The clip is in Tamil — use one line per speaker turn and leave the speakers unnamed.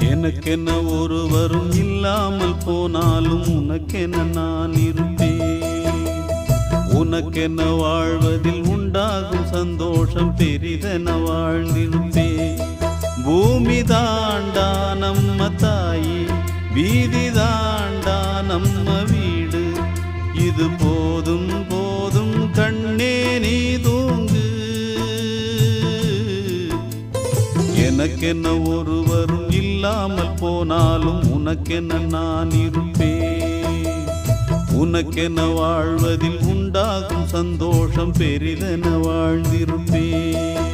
எனக்கென்ன ஒருவரும் இல்லாமல் போனாலும் உனக்கென்ன நான் இருப்பேன். உனக்கென்ன வாழ்வதில் உண்டாகும் சந்தோஷம் பெரிதென வாழ்ந்திருப்பேன். பூமி தாண்டா நம்ம தாயி, வீதி தாண்டா நம்ம வீடு. இது போதும் போதும் கண்ணே நீ தூங்கு. எனக்கென்ன ஒருவரும் இல்லாமல் போனாலும் உனக்கென்ன நான் இருப்பேன். உனக்கென்ன வாழ்வதில் உண்டாகும் சந்தோஷம் பெரிதென வாழ்ந்திருப்பேன்.